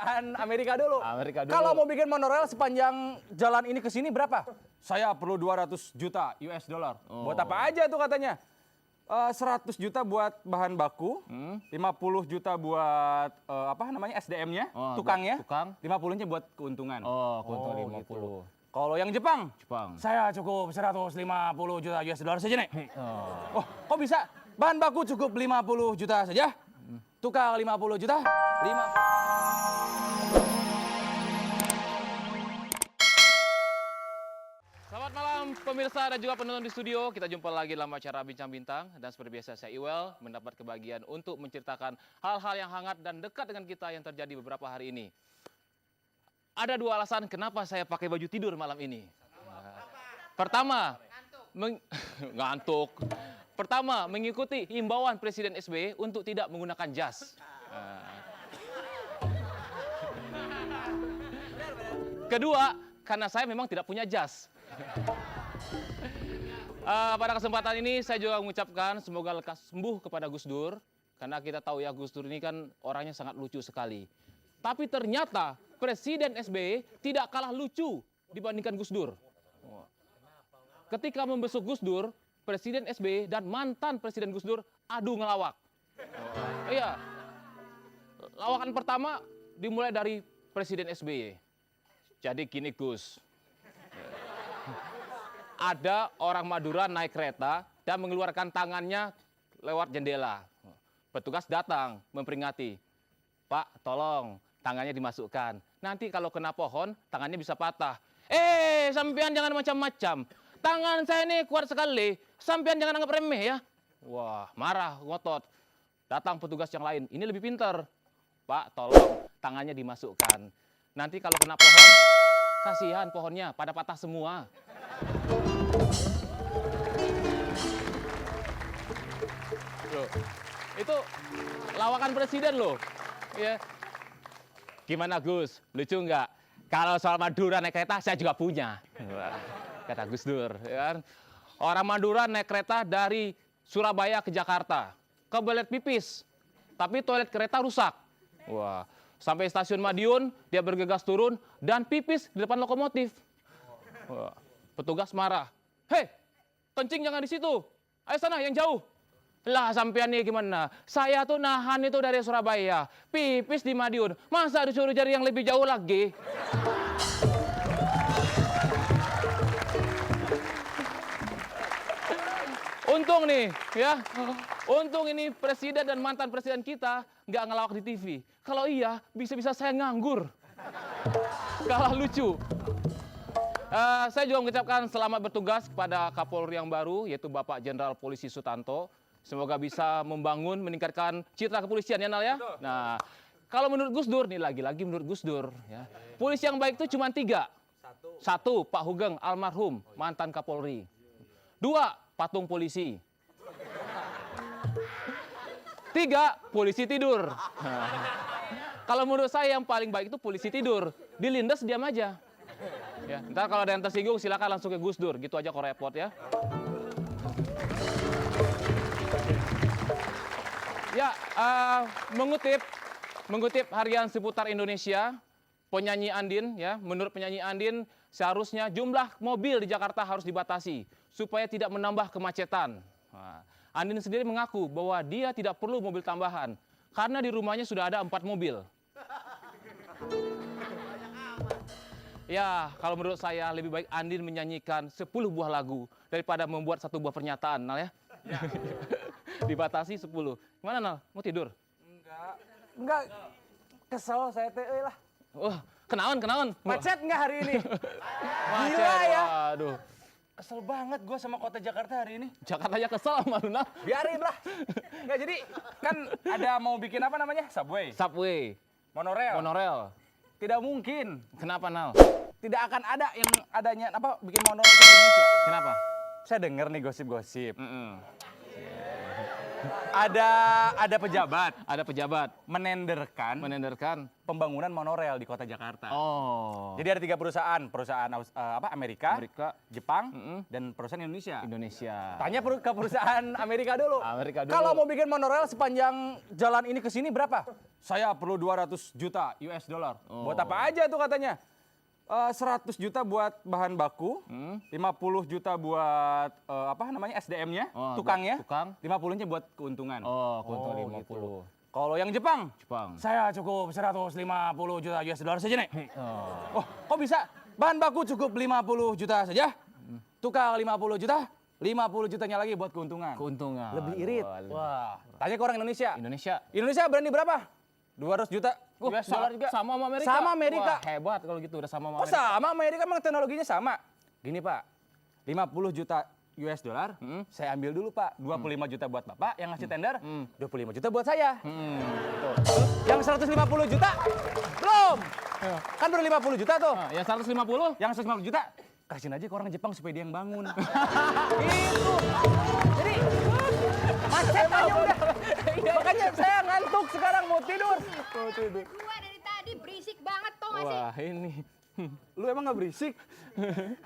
kerajaan Amerika dulu. Amerika dulu. Kalau mau bikin monorail sepanjang jalan ini ke sini berapa? Saya perlu 200 juta US dollar. Buat apa aja tuh katanya? 100 juta buat bahan baku, 50 juta buat apa namanya SDM-nya, tukangnya, tukang. 50-nya buat keuntungan. Oh, keuntungan 50. Gitu. Kalau yang Jepang, Jepang. saya cukup 150 juta US dollar saja nih. Oh, kok bisa? Bahan baku cukup 50 juta saja, tukang 50 juta, 5. Selamat malam pemirsa dan juga penonton di studio. Kita jumpa lagi dalam acara Bincang Bintang. Dan seperti biasa saya Iwel mendapat kebahagiaan untuk menceritakan hal-hal yang hangat dan dekat dengan kita yang terjadi beberapa hari ini. Ada dua alasan kenapa saya pakai baju tidur malam ini. Pertama, ngantuk. Pertama, mengikuti himbauan Presiden SBY untuk tidak menggunakan jas. Kedua, karena saya memang tidak punya jas. Pada kesempatan ini saya juga mengucapkan semoga lekas sembuh kepada Gus Dur. Karena kita tahu ya Gus Dur ini kan orangnya sangat lucu sekali. Tapi ternyata Presiden SBY tidak kalah lucu dibandingkan Gus Dur. Ketika membesuk Gus Dur, Presiden SBY dan mantan Presiden Gus Dur adu ngelawak. Iya. Lawakan pertama dimulai dari Presiden SBY. Jadi gini Gus. Ada orang Madura naik kereta dan mengeluarkan tangannya lewat jendela. Petugas datang memperingati. Pak, tolong tangannya dimasukkan. Nanti kalau kena pohon, tangannya bisa patah. Sampean jangan macam-macam. Tangan saya ini kuat sekali. Sampean jangan anggap remeh ya. Wah, marah, ngotot. Datang petugas yang lain. Ini lebih pintar. Pak, tolong tangannya dimasukkan. Nanti kalau kena pohon, kasihan pohonnya pada patah semua. Loh, itu lawakan presiden loh. Ya. Gimana Gus? Lucu nggak? Kalau soal Madura naik kereta saya juga punya. Kata Gus Dur. Ya. Orang Madura naik kereta dari Surabaya ke Jakarta. Kebelet pipis. Tapi toilet kereta rusak. Wah. Sampai stasiun Madiun, dia bergegas turun dan pipis di depan lokomotif. Wah. Petugas marah. Hei, kencing jangan di situ. Ayo sana yang jauh. Lah sampean nih gimana? Saya tuh nahan itu dari Surabaya. Pipis di Madiun. Masa disuruh cari yang lebih jauh lagi? Untung nih, ya. Untung ini presiden dan mantan presiden kita nggak ngelawak di TV. Kalau iya, bisa-bisa saya nganggur. Kalah lucu. Saya juga mengucapkan selamat bertugas kepada Kapolri yang baru, yaitu Bapak Jenderal Polisi Sutanto. Semoga bisa membangun, meningkatkan citra kepolisian ya Nal ya. Betul. Nah, kalau menurut Gus Dur, nih lagi-lagi menurut Gus Dur. Ya, polisi yang baik itu cuma 3. Satu, Pak Hugeng almarhum, mantan Kapolri. 2, patung polisi. 3, polisi tidur. Nah, kalau menurut saya yang paling baik itu polisi tidur. Dilindas diam aja. Ya, ntar kalau ada yang tersinggung silakan langsung ke Gus Dur, gitu aja kok repot ya. Ya, mengutip harian seputar Indonesia, penyanyi Andin ya, menurut penyanyi Andin seharusnya jumlah mobil di Jakarta harus dibatasi supaya tidak menambah kemacetan. Nah, Andin sendiri mengaku bahwa dia tidak perlu mobil tambahan karena di rumahnya sudah ada 4 mobil. Ya, kalau menurut saya lebih baik Andin menyanyikan 10 buah lagu daripada membuat 1 buah pernyataan, Nal ya. Dibatasi 10. Gimana Nal? Mau tidur? Enggak. Kesel saya teh lah. Wah, kenaon. Macet nggak hari ini? Macet, Gila ya. Waduh. Kesel banget gue sama kota Jakarta hari ini. Jakarta aja kesel sama lu, Nal. Biarin lah. Nggak, jadi kan ada mau bikin apa namanya? Subway. Monorail. Tidak mungkin. Kenapa, Nal? Tidak akan ada yang adanya apa bikin monorail di Indonesia. Kenapa? Saya dengar nih gosip-gosip. Ada pejabat Ada pejabat menenderkan pembangunan monorail di kota Jakarta. Oh. Jadi ada 3 perusahaan Amerika, Amerika, Jepang, dan perusahaan Indonesia. Indonesia. Tanya ke perusahaan Amerika dulu. Amerika dulu. Kalau mau bikin monorail sepanjang jalan ini ke sini berapa? Saya perlu 200 juta US dollar. Buat apa aja tuh katanya? 100 juta buat bahan baku, 50 juta buat SDM-nya, Oh, tukangnya, tukang. 50-nya buat keuntungan. Oh, keuntungan 50. Gitu. Kalau yang Jepang, Jepang. saya cukup 150 juta US dollar saja nih. Oh. Oh, kok bisa? Bahan baku cukup 50 juta saja, tukang 50 juta, 50 jutanya lagi buat keuntungan. Keuntungan. Lebih irit. Wah, tanya ke orang Indonesia. Indonesia Berani berapa? 200 juta US dollar juga. Sama sama Amerika. Sama Amerika. Wah, hebat kalau gitu udah sama Oh Amerika. sama Amerika, memang teknologinya sama. Gini Pak, 50 juta US dollar, saya ambil dulu Pak. 25 juta buat Bapak yang ngasih tender, 25 juta buat saya. Tuh. Yang 150 juta, belum. Kan baru 50 juta tuh. Nah, yang 150? Yang 150 juta, kasihin aja ke orang Jepang supaya dia yang bangun. Gitu. Jadi, macet aja udah. Makanya saya ngantuk sekarang mau tidur. Gua dari tadi berisik banget tuh nggak sih? Wah, ini. Lu emang gak berisik?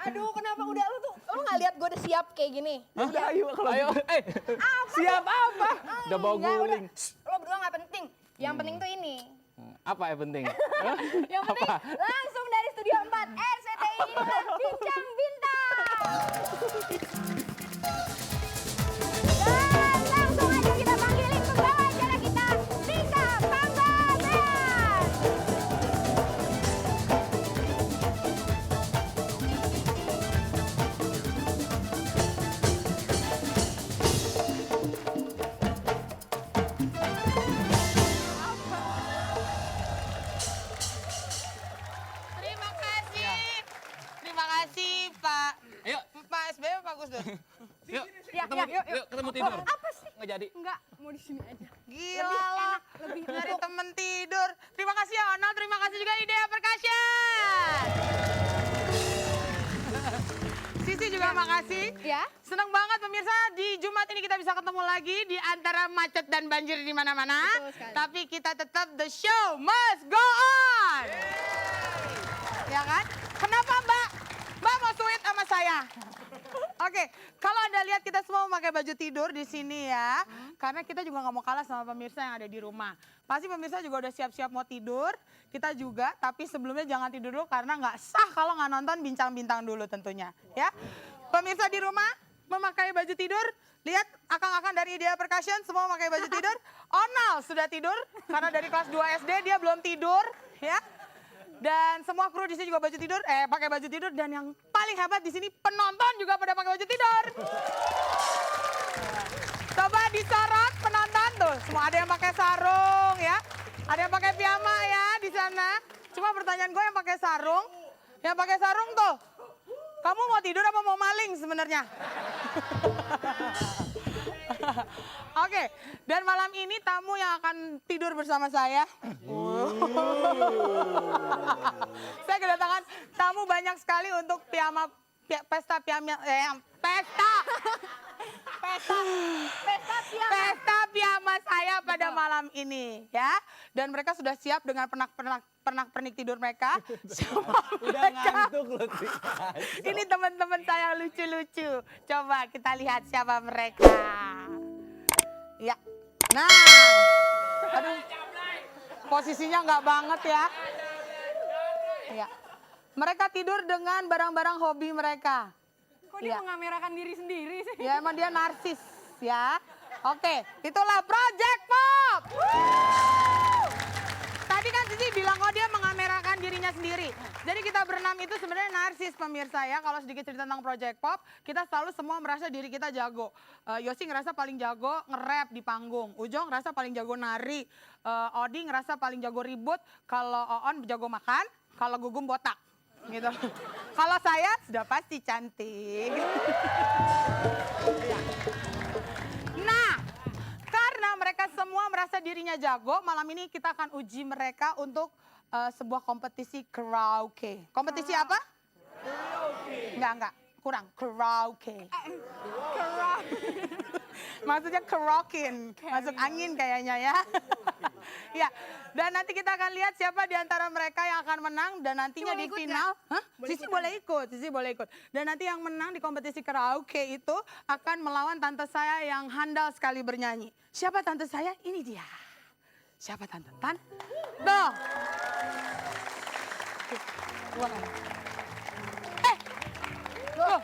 Aduh kenapa udah lu nggak lihat gue udah siap kayak gini? Udah ayo kalau Ayo, gitu. Apa? Siap apa? Udah bawa Enggak, guling. Lo berdua nggak penting. Yang penting tuh ini. Apa yang penting? Yang penting langsung dari Studio 4 RCTI inilah Bincang Bintang. Dan langsung aja kita panggilin pembawa acara kita, Rika Panggabean. Terima kasih Pak. Ayo. Pak SBY bagus tuh. Yuk, Ya, yuk ketemu tidur. Apa sih? Nggak jadi. Enggak, mau di sini aja. Gila lah. lebih Nyari empuk. temen tidur. Terima kasih ya Onal, terima kasih juga Idea Percussion. Sisi juga makasih. Ya. Senang banget pemirsa, di Jumat ini kita bisa ketemu lagi di antara macet dan banjir di mana-mana. Betul sekali. Tapi kita tetap the show must go on. Ya kan? Kenapa Mbak? Mbak mau sweet sama saya? Oke, kalau Anda lihat kita semua memakai baju tidur di sini ya. Karena kita juga nggak mau kalah sama pemirsa yang ada di rumah. Pasti pemirsa juga udah siap-siap mau tidur. Kita juga, tapi sebelumnya jangan tidur dulu karena nggak sah kalau nggak nonton Bincang Bintang dulu tentunya. Ya, pemirsa di rumah memakai baju tidur. Lihat akang-akang dari Idea Percussion semua memakai baju tidur. Onal sudah tidur karena dari kelas 2 SD dia belum tidur. Ya. Dan semua kru di sini juga pakai baju tidur, dan yang paling hebat di sini penonton juga pada pakai baju tidur. Coba disorot penonton tuh, semua ada yang pakai sarung ya, ada yang pakai piyama ya di sana. Cuma pertanyaan gue yang pakai sarung tuh, kamu mau tidur apa mau maling sebenarnya? Oke, dan malam ini tamu yang akan tidur bersama saya. Saya kedatangan tamu banyak sekali untuk pesta piyama saya pada malam ini ya. Dan mereka sudah siap dengan pernak-pernik tidur mereka. Udah ngantuk loh. Ini teman-teman saya lucu-lucu. Coba kita lihat siapa mereka. Ya, nah, aduh, posisinya nggak banget ya. Ya, mereka tidur dengan barang-barang hobi mereka. Kok dia mengamerakan diri sendiri sih? Ya, emang dia narsis ya. Oke, itulah Project Pop. Tadi kan Sisi bilang kok dia mengamerakan dirinya sendiri. Jadi kita berenam itu sebenarnya narsis pemirsa ya. Kalau sedikit cerita tentang Project Pop, kita selalu semua merasa diri kita jago. Yosi ngerasa paling jago nge-rap di panggung. Ujo ngerasa paling jago nari. Odi ngerasa paling jago ribut. Kalau Oon jago makan, kalau Gugum botak. Gitu. Kalau saya sudah pasti cantik. Nah, karena mereka semua merasa dirinya jago, malam ini kita akan uji mereka untuk sebuah kompetisi karaoke. Kompetisi apa? Karaoke. Enggak, kurang. Karaoke. Maksudnya kerokin, masuk angin kayaknya ya. Ya, dan nanti kita akan lihat siapa di antara mereka yang akan menang dan nantinya di final. Hah? Sisi boleh ikut, Sisi boleh ikut. Dan nanti yang menang di kompetisi karaoke itu akan melawan tante saya yang handal sekali bernyanyi. Siapa tante saya? Ini dia. Siapa tante? Tuh. Keluar. Tuh.